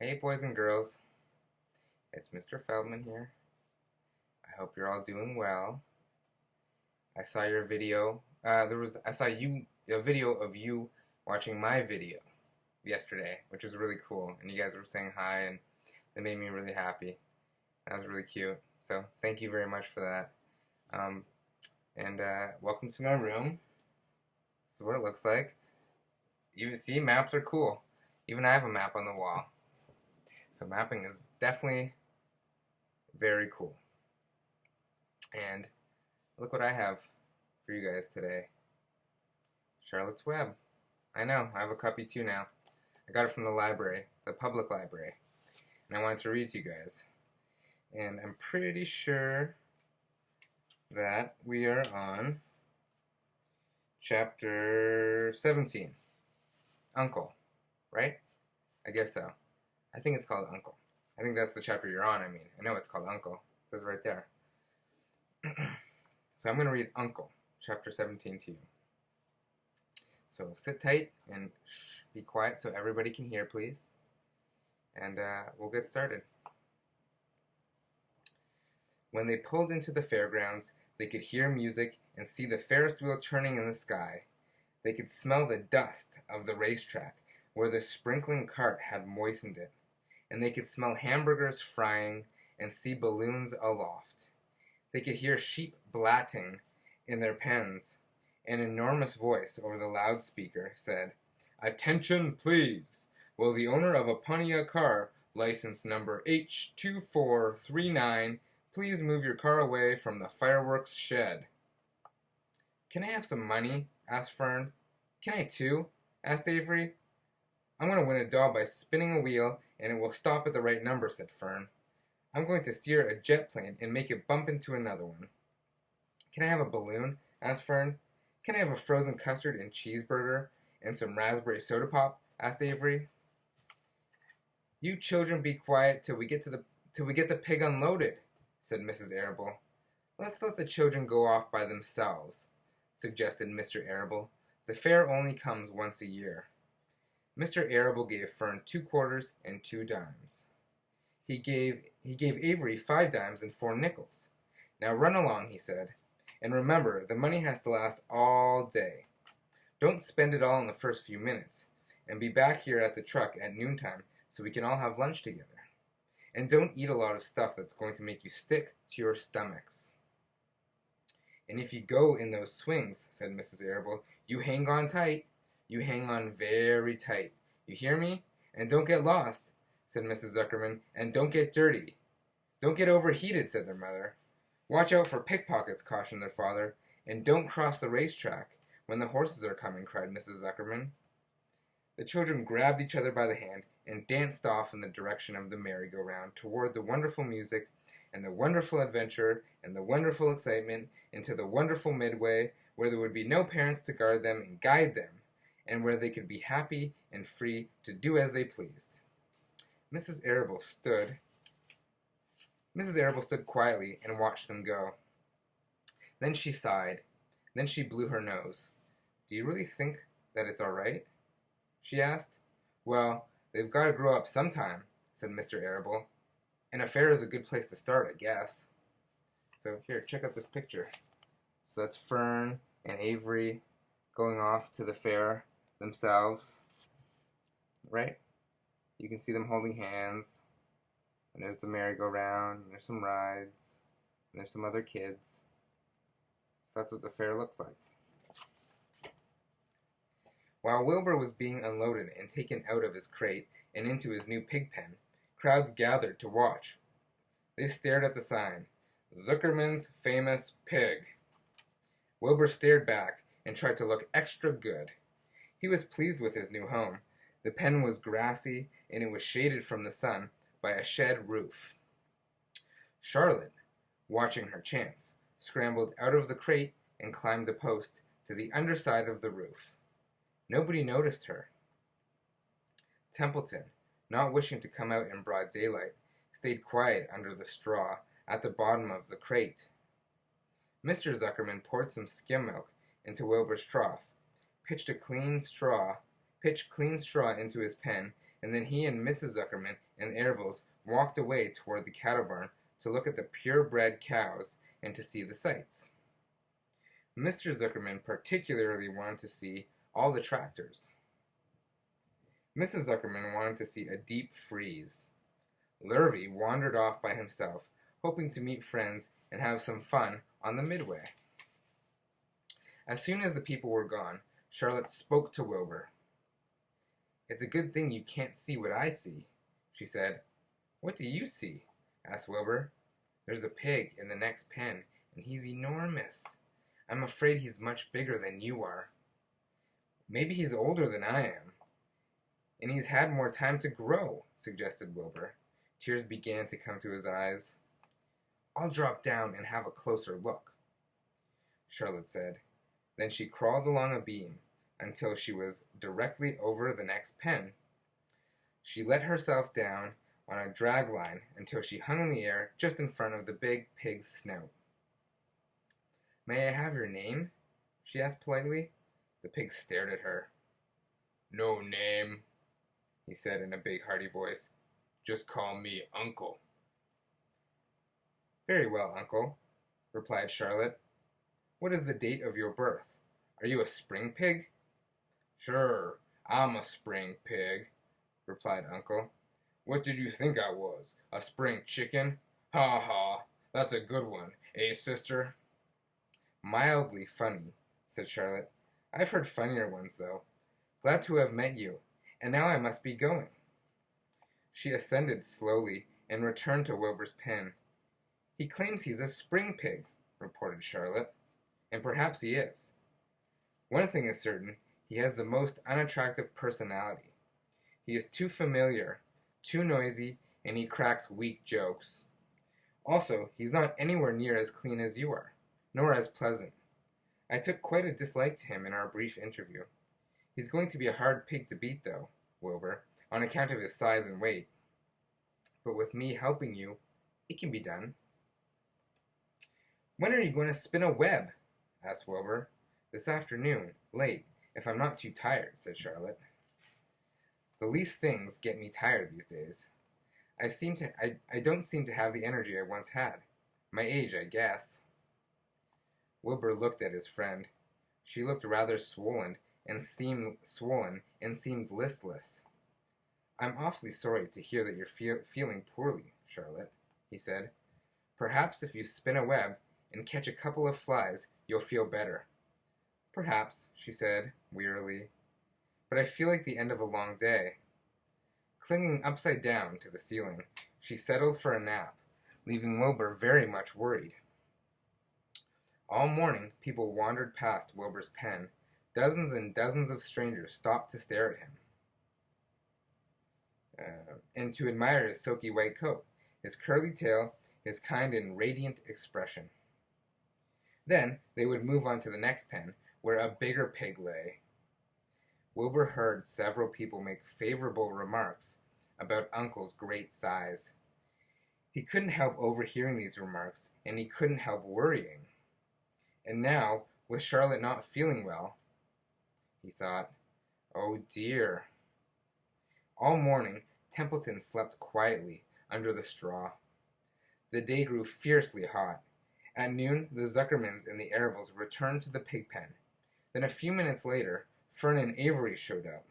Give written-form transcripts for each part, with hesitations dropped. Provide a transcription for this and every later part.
Hey boys and girls, it's Mr. Feldman here. I hope you're all doing well. I saw your video. I saw a video of you watching my video yesterday, which was really cool. And you guys were saying hi, and it made me really happy. That was really cute. So thank you very much for that. And welcome to my room. This is what it looks like. You see, maps are cool. Even I have a map on the wall. So mapping is definitely very cool. And look what I have for you guys today. Charlotte's Web. I know, I have a copy too now. I got it from the library, the public library. And I wanted to read to you guys. And I'm pretty sure that we are on chapter 17. Uncle, right? I guess so. I think it's called Uncle. I think that's the chapter you're on, I know it's called Uncle. It says right there. So I'm going to read Uncle, chapter 17 to you. So sit tight and be quiet so everybody can hear, please. And we'll get started. When they pulled into the fairgrounds, they could hear music and see the Ferris wheel turning in the sky. They could smell the dust of the racetrack where the sprinkling cart had moistened it. And they could smell hamburgers frying and see balloons aloft. They could hear sheep blatting in their pens. An enormous voice over the loudspeaker said, "Attention, please. Will the owner of a Pontiac car, license number H2439, please move your car away from the fireworks shed?" "Can I have some money?" asked Fern. "Can I too?" asked Avery. "I'm going to win a doll by spinning a wheel, and it will stop at the right number," said Fern. "I'm going to steer a jet plane and make it bump into another one." "Can I have a balloon?" asked Fern. "Can I have a frozen custard and cheeseburger and some raspberry soda pop?" asked Avery. "You children be quiet till we get the pig unloaded," said Mrs. Arable. "Let's let the children go off by themselves," suggested Mr. Arable. "The fair only comes once a year." Mr. Arable gave Fern 2 quarters and 2 dimes. He gave Avery 5 dimes and 4 nickels. "Now run along," he said. "And remember, the money has to last all day. Don't spend it all in the first few minutes. And be back here at the truck at noontime so we can all have lunch together. And don't eat a lot of stuff that's going to make you stick to your stomachs." "And if you go in those swings," said Mrs. Arable, "you hang on tight. You hang on very tight. You hear me? And don't get lost," said Mrs. Zuckerman. "And don't get dirty." "Don't get overheated," said their mother. "Watch out for pickpockets," cautioned their father. "And don't cross the racetrack when the horses are coming," cried Mrs. Zuckerman. The children grabbed each other by the hand and danced off in the direction of the merry-go-round toward the wonderful music and the wonderful adventure and the wonderful excitement into the wonderful midway where there would be no parents to guard them and guide them, and where they could be happy and free to do as they pleased. Mrs. Arable stood quietly and watched them go. Then she sighed. Then she blew her nose. "Do you really think that it's all right?" she asked. "Well, they've got to grow up sometime," said Mr. Arable. "And a fair is a good place to start, I guess." So here, check out this picture. So that's Fern and Avery going off to the fair themselves, right? You can see them holding hands, and there's the merry-go-round, and there's some rides, and there's some other kids. So that's what the fair looks like. While Wilbur was being unloaded and taken out of his crate and into his new pig pen, crowds gathered to watch. They stared at the sign, "Zuckerman's Famous Pig." Wilbur stared back and tried to look extra good. He was pleased with his new home. The pen was grassy, and it was shaded from the sun by a shed roof. Charlotte, watching her chance, scrambled out of the crate and climbed a post to the underside of the roof. Nobody noticed her. Templeton, not wishing to come out in broad daylight, stayed quiet under the straw at the bottom of the crate. Mr. Zuckerman poured some skim milk into Wilbur's trough, pitched clean straw into his pen, and then he and Mrs. Zuckerman and the Arabels walked away toward the cattle barn to look at the purebred cows and to see the sights. Mr. Zuckerman particularly wanted to see all the tractors. Mrs. Zuckerman wanted to see a deep freeze. Lurvy wandered off by himself, hoping to meet friends and have some fun on the midway. As soon as the people were gone, Charlotte spoke to Wilbur. "It's a good thing you can't see what I see," she said. "What do you see?" asked Wilbur. "There's a pig in the next pen, and he's enormous. I'm afraid he's much bigger than you are." "Maybe he's older than I am, and he's had more time to grow," suggested Wilbur. Tears began to come to his eyes. "I'll drop down and have a closer look," Charlotte said. Then she crawled along a beam until she was directly over the next pen. She let herself down on a drag line until she hung in the air just in front of the big pig's snout. "May I have your name?" she asked politely. The pig stared at her. "No name," he said in a big hearty voice. "Just call me Uncle." "Very well, Uncle," replied Charlotte. "What is the date of your birth? Are you a spring pig?" "Sure, I'm a spring pig," replied Uncle. "What did you think I was, a spring chicken? Ha ha, that's a good one, eh, sister?" "Mildly funny," said Charlotte. "I've heard funnier ones, though. Glad to have met you, and now I must be going." She ascended slowly and returned to Wilbur's pen. "He claims he's a spring pig," reported Charlotte, "and perhaps he is. One thing is certain, he has the most unattractive personality. He is too familiar, too noisy, and he cracks weak jokes. Also, he's not anywhere near as clean as you are, nor as pleasant. I took quite a dislike to him in our brief interview. He's going to be a hard pig to beat, though, Wilbur, on account of his size and weight. But with me helping you, it can be done." "When are you going to spin a web?" asked Wilbur. "This afternoon, late, if I'm not too tired," said Charlotte. "The least things get me tired these days. I don't seem to have the energy I once had. My age, I guess." Wilbur looked at his friend. She looked rather swollen and seemed listless. "I'm awfully sorry to hear that you're feeling poorly, Charlotte," he said. "Perhaps if you spin a web and catch a couple of flies, you'll feel better." "Perhaps," she said, wearily. "But I feel like the end of a long day." Clinging upside down to the ceiling, she settled for a nap, leaving Wilbur very much worried. All morning, people wandered past Wilbur's pen. Dozens and dozens of strangers stopped to stare at him and to admire his silky white coat, his curly tail, his kind and radiant expression. Then they would move on to the next pen, where a bigger pig lay. Wilbur heard several people make favorable remarks about Uncle's great size. He couldn't help overhearing these remarks, and he couldn't help worrying. And now, with Charlotte not feeling well, he thought, "Oh dear." All morning, Templeton slept quietly under the straw. The day grew fiercely hot. At noon, the Zuckermans and the Arabels returned to the pig pen. Then a few minutes later, Fern and Avery showed up.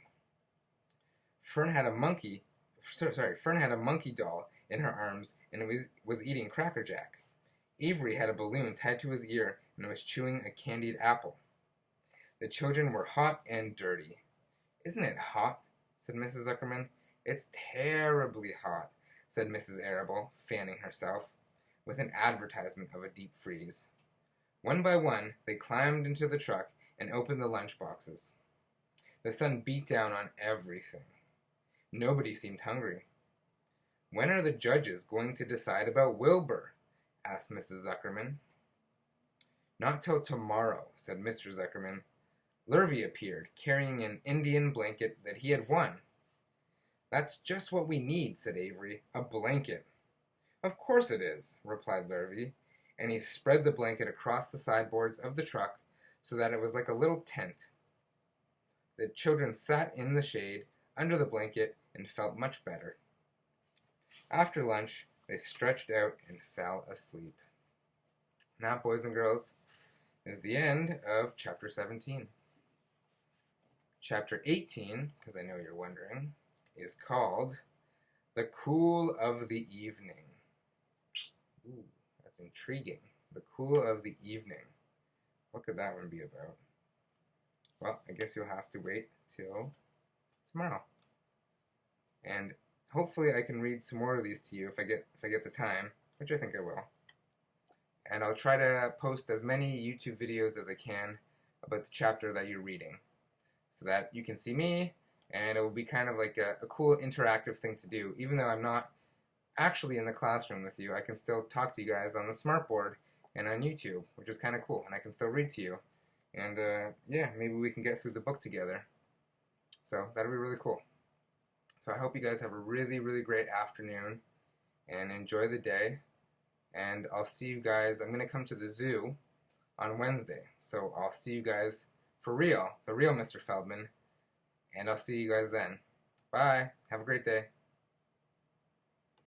Fern had a monkey doll in her arms and was eating Cracker Jack. Avery had a balloon tied to his ear and was chewing a candied apple. The children were hot and dirty. "Isn't it hot?" said Mrs. Zuckerman. "It's terribly hot," said Mrs. Arabel, fanning herself, with an advertisement of a deep freeze. One by one, they climbed into the truck and opened the lunch boxes. The sun beat down on everything. Nobody seemed hungry. "When are the judges going to decide about Wilbur?" asked Mrs. Zuckerman. "Not till tomorrow," said Mr. Zuckerman. Lurvy appeared, carrying an Indian blanket that he had won. "That's just what we need," said Avery, "a blanket." "Of course it is," replied Lurvy, and he spread the blanket across the sideboards of the truck so that it was like a little tent. The children sat in the shade, under the blanket and felt much better. After lunch, they stretched out and fell asleep. And that, boys and girls, is the end of chapter 17. Chapter 18, because I know you're wondering, is called The Cool of the Evening. Ooh, that's intriguing. The Cool of the Evening. What could that one be about? Well, I guess you'll have to wait till tomorrow. And hopefully I can read some more of these to you if I get the time, which I think I will. And I'll try to post as many YouTube videos as I can about the chapter that you're reading, so that you can see me, and it will be kind of like a cool interactive thing to do. Even though I'm not actually in the classroom with you, I can still talk to you guys on the smartboard and on YouTube, which is kind of cool, and I can still read to you. And yeah, maybe we can get through the book together. So that'll be really cool. So I hope you guys have a really, really great afternoon, and enjoy the day. And I'll see you guys. I'm going to come to the zoo on Wednesday. So I'll see you guys for real, the real Mr. Feldman. And I'll see you guys then. Bye. Have a great day.